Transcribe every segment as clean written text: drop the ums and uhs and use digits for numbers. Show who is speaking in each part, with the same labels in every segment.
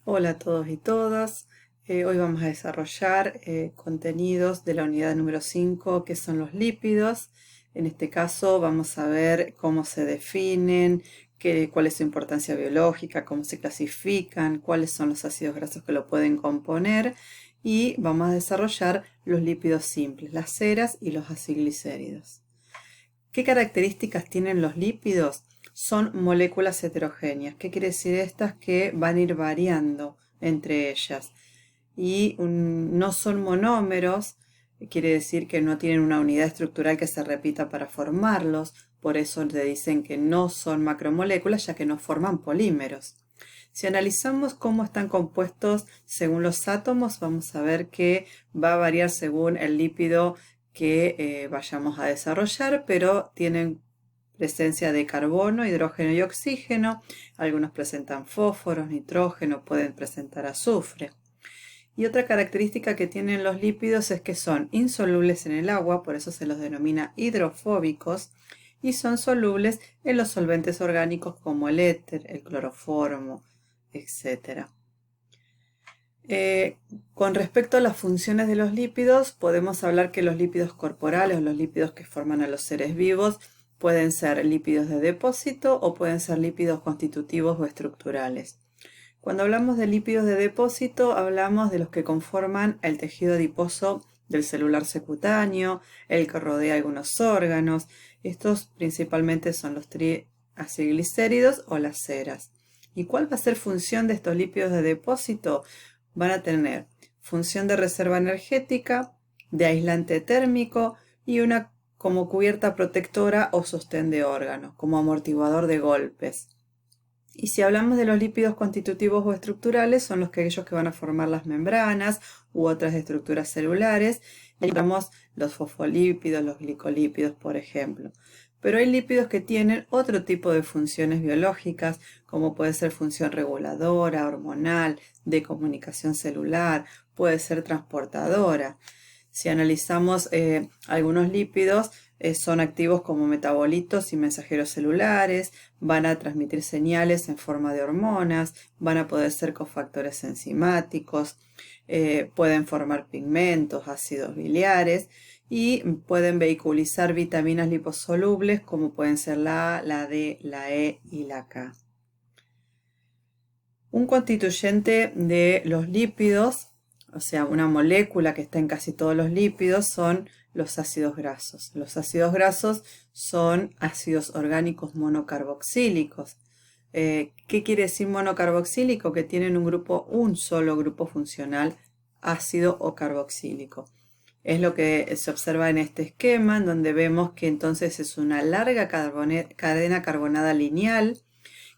Speaker 1: Hola a todos y todas. Hoy vamos a desarrollar contenidos de la unidad número 5, que son los lípidos. En este caso vamos a ver cómo se definen, cuál es su importancia biológica, cómo se clasifican, cuáles son los ácidos grasos que lo pueden componer y vamos a desarrollar los lípidos simples, las ceras y los aciglicéridos. ¿Qué características tienen los lípidos? Son moléculas heterogéneas. ¿Qué quiere decir estas? Que van a ir variando entre ellas. Y no son monómeros, quiere decir que no tienen una unidad estructural que se repita para formarlos. Por eso te dicen que no son macromoléculas, ya que no forman polímeros. Si analizamos cómo están compuestos según los átomos, vamos a ver que va a variar según el lípido que vayamos a desarrollar, pero tienen presencia de carbono, hidrógeno y oxígeno. Algunos presentan fósforos, nitrógeno, pueden presentar azufre. Y otra característica que tienen los lípidos es que son insolubles en el agua, por eso se los denomina hidrofóbicos, y son solubles en los solventes orgánicos como el éter, el cloroformo, etc. Con respecto a las funciones de los lípidos, podemos hablar que los lípidos corporales o los lípidos que forman a los seres vivos pueden ser lípidos de depósito o pueden ser lípidos constitutivos o estructurales. Cuando hablamos de lípidos de depósito, hablamos de los que conforman el tejido adiposo del celular subcutáneo, el que rodea algunos órganos. Estos principalmente son los triacilglicéridos o las ceras. ¿Y cuál va a ser función de estos lípidos de depósito? Van a tener función de reserva energética, de aislante térmico y una como cubierta protectora o sostén de órgano, como amortiguador de golpes. Y si hablamos de los lípidos constitutivos o estructurales, son aquellos que van a formar las membranas u otras estructuras celulares. Digamos los fosfolípidos, los glicolípidos, por ejemplo. Pero hay lípidos que tienen otro tipo de funciones biológicas, como puede ser función reguladora, hormonal, de comunicación celular, puede ser transportadora. Si analizamos algunos lípidos, son activos como metabolitos y mensajeros celulares, van a transmitir señales en forma de hormonas, van a poder ser cofactores enzimáticos, pueden formar pigmentos, ácidos biliares y pueden vehiculizar vitaminas liposolubles como pueden ser la A, la D, la E y la K. Un constituyente de los lípidos, o sea, una molécula que está en casi todos los lípidos, son los ácidos grasos. Los ácidos grasos son ácidos orgánicos monocarboxílicos. ¿Qué quiere decir monocarboxílico? Que tienen un solo grupo funcional ácido o carboxílico. Es lo que se observa en este esquema, en donde vemos que entonces es una larga cadena carbonada lineal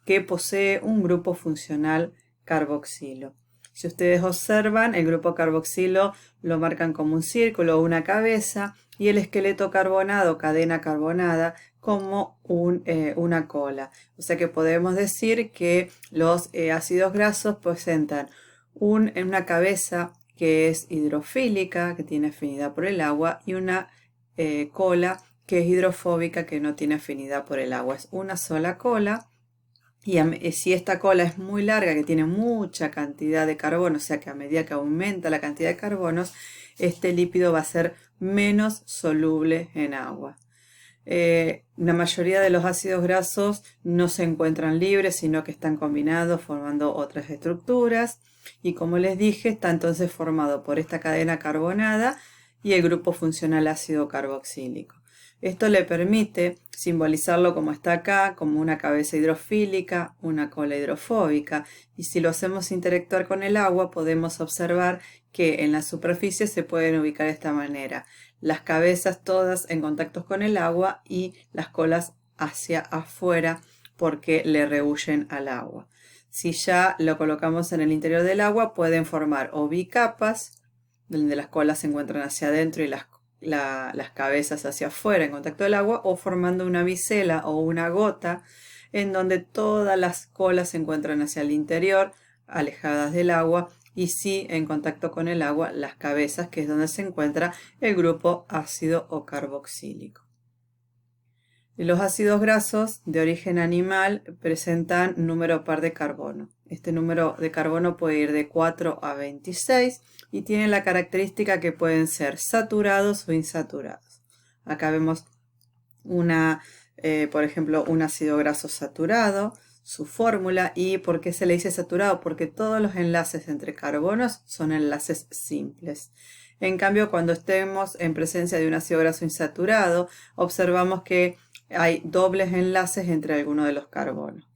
Speaker 1: que posee un grupo funcional carboxilo. Si ustedes observan, el grupo carboxilo lo marcan como un círculo o una cabeza y el esqueleto carbonado, cadena carbonada, como una cola. O sea que podemos decir que los ácidos grasos presentan una cabeza que es hidrofílica, que tiene afinidad por el agua, y una cola que es hidrofóbica, que no tiene afinidad por el agua. Es una sola cola. Y si esta cola es muy larga, que tiene mucha cantidad de carbono, o sea que a medida que aumenta la cantidad de carbonos, este lípido va a ser menos soluble en agua. La mayoría de los ácidos grasos no se encuentran libres, sino que están combinados formando otras estructuras. Y como les dije, está entonces formado por esta cadena carbonada y el grupo funcional ácido carboxílico. Esto le permite simbolizarlo como está acá, como una cabeza hidrofílica, una cola hidrofóbica. Y si lo hacemos interactuar con el agua, podemos observar que en la superficie se pueden ubicar de esta manera. Las cabezas todas en contacto con el agua y las colas hacia afuera porque le rehuyen al agua. Si ya lo colocamos en el interior del agua, pueden formar o bicapas, donde las colas se encuentran hacia adentro y las cabezas hacia afuera en contacto del agua, o formando una bisela o una gota en donde todas las colas se encuentran hacia el interior, alejadas del agua, y sí en contacto con el agua las cabezas, que es donde se encuentra el grupo ácido o carboxílico. Y los ácidos grasos de origen animal presentan número par de carbono. Este número de carbono puede ir de 4 a 26 y tiene la característica que pueden ser saturados o insaturados. Acá vemos por ejemplo, un ácido graso saturado, su fórmula. ¿Y por qué se le dice saturado? Porque todos los enlaces entre carbonos son enlaces simples. En cambio, cuando estemos en presencia de un ácido graso insaturado, observamos que hay dobles enlaces entre algunos de los carbonos.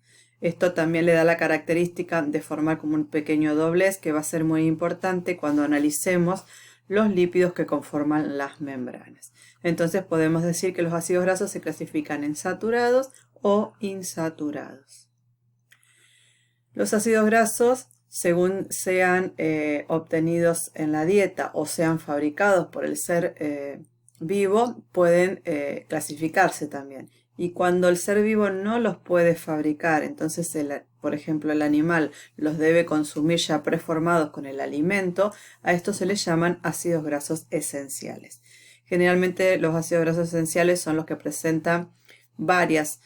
Speaker 1: Esto también le da la característica de formar como un pequeño doblez que va a ser muy importante cuando analicemos los lípidos que conforman las membranas. Entonces podemos decir que los ácidos grasos se clasifican en saturados o insaturados. Los ácidos grasos, según sean obtenidos en la dieta o sean fabricados por el ser vivo, pueden clasificarse también. Y cuando el ser vivo no los puede fabricar, entonces, por ejemplo, el animal los debe consumir ya preformados con el alimento, a estos se les llaman ácidos grasos esenciales. Generalmente los ácidos grasos esenciales son los que presentan varias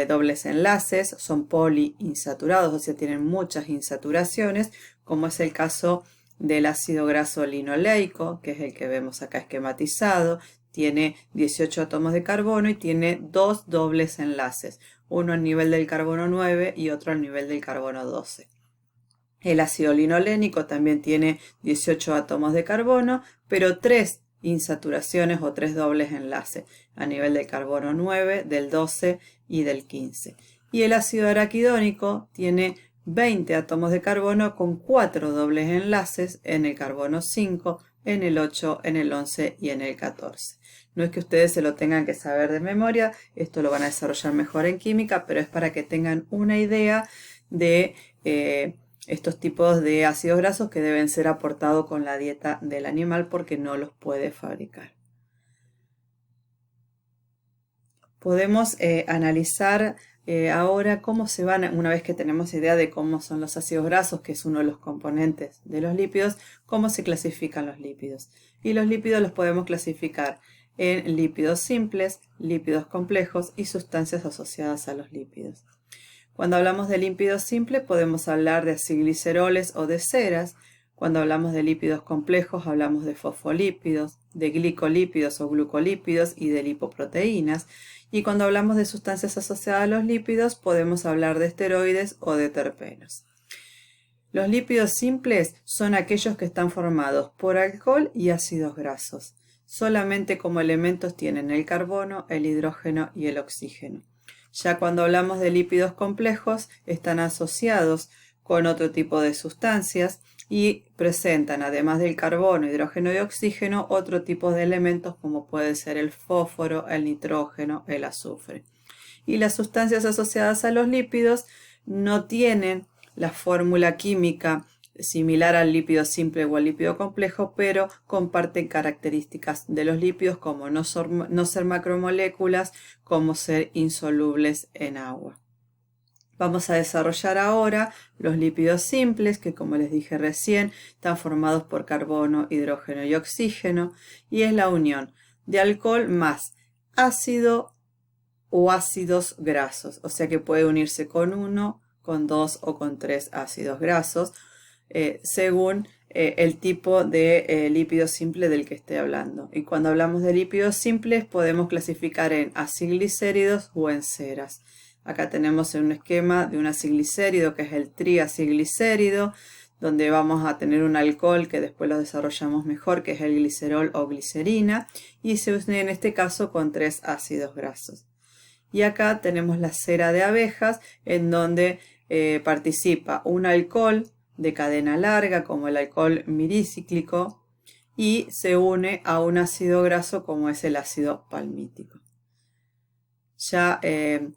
Speaker 1: dobles enlaces, son poliinsaturados, o sea, tienen muchas insaturaciones, como es el caso del ácido graso linoleico, que es el que vemos acá esquematizado. Tiene 18 átomos de carbono y tiene dos dobles enlaces, uno al nivel del carbono 9 y otro al nivel del carbono 12. El ácido linolénico también tiene 18 átomos de carbono, pero 3 insaturaciones o 3 dobles enlaces a nivel del carbono 9, del 12 y del 15. Y el ácido araquidónico tiene 20 átomos de carbono con 4 dobles enlaces en el carbono 5, en el 8, en el 11 y en el 14. No es que ustedes se lo tengan que saber de memoria, esto lo van a desarrollar mejor en química, pero es para que tengan una idea de estos tipos de ácidos grasos que deben ser aportados con la dieta del animal porque no los puede fabricar. Podemos analizar ahora cómo se van, una vez que tenemos idea de cómo son los ácidos grasos, que es uno de los componentes de los lípidos, cómo se clasifican los lípidos. Y los lípidos los podemos clasificar en lípidos simples, lípidos complejos y sustancias asociadas a los lípidos. Cuando hablamos de lípidos simples podemos hablar de acilgliceroles o de ceras. Cuando hablamos de lípidos complejos hablamos de fosfolípidos, de glicolípidos o glucolípidos y de lipoproteínas. Y cuando hablamos de sustancias asociadas a los lípidos podemos hablar de esteroides o de terpenos. Los lípidos simples son aquellos que están formados por alcohol y ácidos grasos. Solamente como elementos tienen el carbono, el hidrógeno y el oxígeno. Ya cuando hablamos de lípidos complejos, están asociados con otro tipo de sustancias y presentan, además del carbono, hidrógeno y oxígeno, otro tipo de elementos como puede ser el fósforo, el nitrógeno, el azufre. Y las sustancias asociadas a los lípidos no tienen la fórmula química similar al lípido simple o al lípido complejo, pero comparten características de los lípidos como no ser macromoléculas, como ser insolubles en agua. Vamos a desarrollar ahora los lípidos simples, que como les dije recién, están formados por carbono, hidrógeno y oxígeno, y es la unión de alcohol más ácido o ácidos grasos, o sea que puede unirse con 1, con 2 o con 3 ácidos grasos, según el tipo de lípido simple del que esté hablando. Y cuando hablamos de lípidos simples podemos clasificar en acilglicéridos o en ceras. Acá tenemos un esquema de un acilglicérido que es el triacilglicérido, donde vamos a tener un alcohol que después lo desarrollamos mejor, que es el glicerol o glicerina, y se une en este caso con 3 ácidos grasos. Y acá tenemos la cera de abejas, en donde participa un alcohol de cadena larga, como el alcohol miricíclico, y se une a un ácido graso como es el ácido palmítico. Ya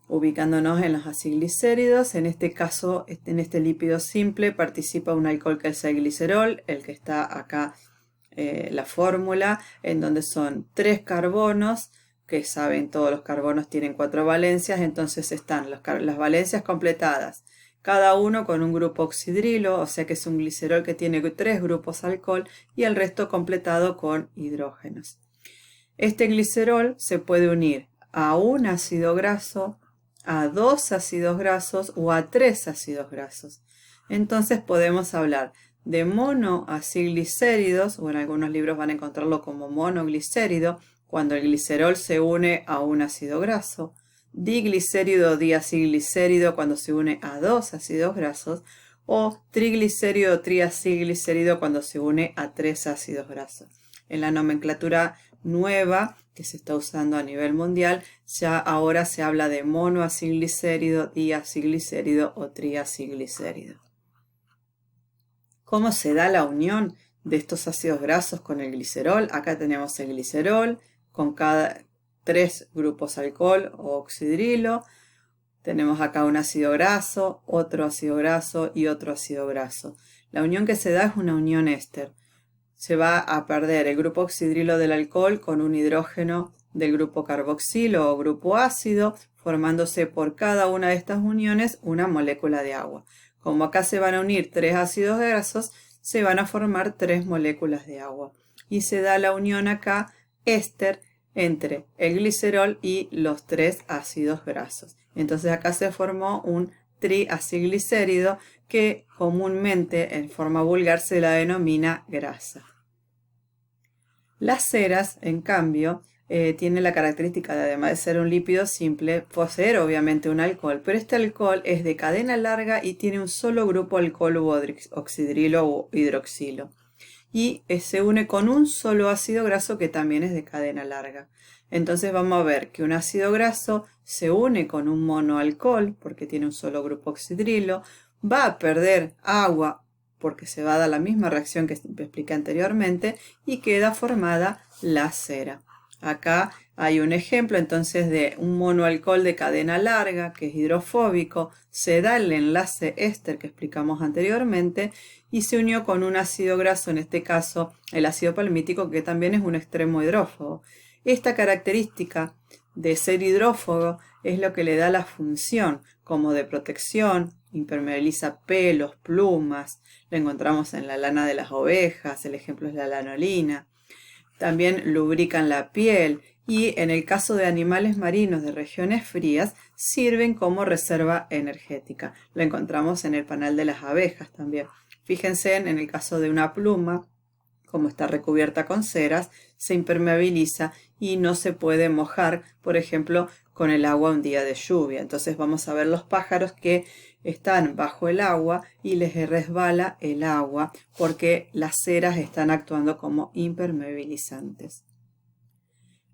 Speaker 1: ubicándonos en los acilglicéridos, en este caso, en este lípido simple, participa un alcohol que es el glicerol, el que está acá la fórmula, en donde son 3 carbonos, que saben todos los carbonos tienen 4 valencias, entonces están las valencias completadas, cada uno con un grupo oxidrilo, o sea que es un glicerol que tiene 3 grupos alcohol y el resto completado con hidrógenos. Este glicerol se puede unir a un ácido graso, a 2 ácidos grasos o a 3 ácidos grasos. Entonces podemos hablar de monoacilglicéridos, o en algunos libros van a encontrarlo como monoglicérido, cuando el glicerol se une a un ácido graso, diglicérido o diacilglicérido cuando se une a 2 ácidos grasos, o triglicérido o triacilglicérido cuando se une a 3 ácidos grasos. En la nomenclatura nueva que se está usando a nivel mundial, ya ahora se habla de monoacilglicérido, diacilglicérido o triacilglicérido. ¿Cómo se da la unión de estos ácidos grasos con el glicerol? Acá tenemos el glicerol con cada 3 grupos alcohol o oxidrilo. Tenemos acá un ácido graso, otro ácido graso y otro ácido graso. La unión que se da es una unión éster. Se va a perder el grupo oxidrilo del alcohol con un hidrógeno del grupo carboxilo o grupo ácido, formándose por cada una de estas uniones una molécula de agua. Como acá se van a unir 3 ácidos grasos, se van a formar 3 moléculas de agua. Y se da la unión acá éster entre el glicerol y los 3 ácidos grasos. Entonces acá se formó un triacilglicérido que comúnmente en forma vulgar se la denomina grasa. Las ceras, en cambio, tienen la característica de, además de ser un lípido simple, poseer obviamente un alcohol, pero este alcohol es de cadena larga y tiene un solo grupo alcohol u oxidrilo o hidroxilo. Y se une con un solo ácido graso que también es de cadena larga. Entonces vamos a ver que un ácido graso se une con un monoalcohol porque tiene un solo grupo oxidrilo, va a perder agua porque se va a dar la misma reacción que expliqué anteriormente y queda formada la cera. Acá hay un ejemplo entonces de un monoalcohol de cadena larga que es hidrofóbico, se da el enlace éster que explicamos anteriormente y se unió con un ácido graso, en este caso el ácido palmítico, que también es un extremo hidrófobo. Esta característica de ser hidrófobo es lo que le da la función como de protección, impermeabiliza pelos, plumas, lo encontramos en la lana de las ovejas, el ejemplo es la lanolina. También lubrican la piel y en el caso de animales marinos de regiones frías sirven como reserva energética. Lo encontramos en el panal de las abejas también. Fíjense en el caso de una pluma, como está recubierta con ceras, se impermeabiliza y no se puede mojar, por ejemplo, con el agua un día de lluvia. Entonces vamos a ver los pájaros que están bajo el agua y les resbala el agua porque las ceras están actuando como impermeabilizantes.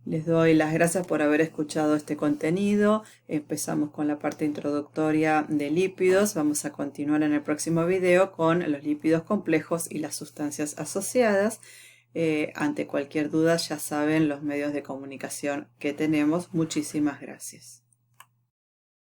Speaker 1: Les doy las gracias por haber escuchado este contenido. Empezamos con la parte introductoria de lípidos. Vamos a continuar en el próximo video con los lípidos complejos y las sustancias asociadas. Ante cualquier duda ya saben los medios de comunicación que tenemos. Muchísimas gracias.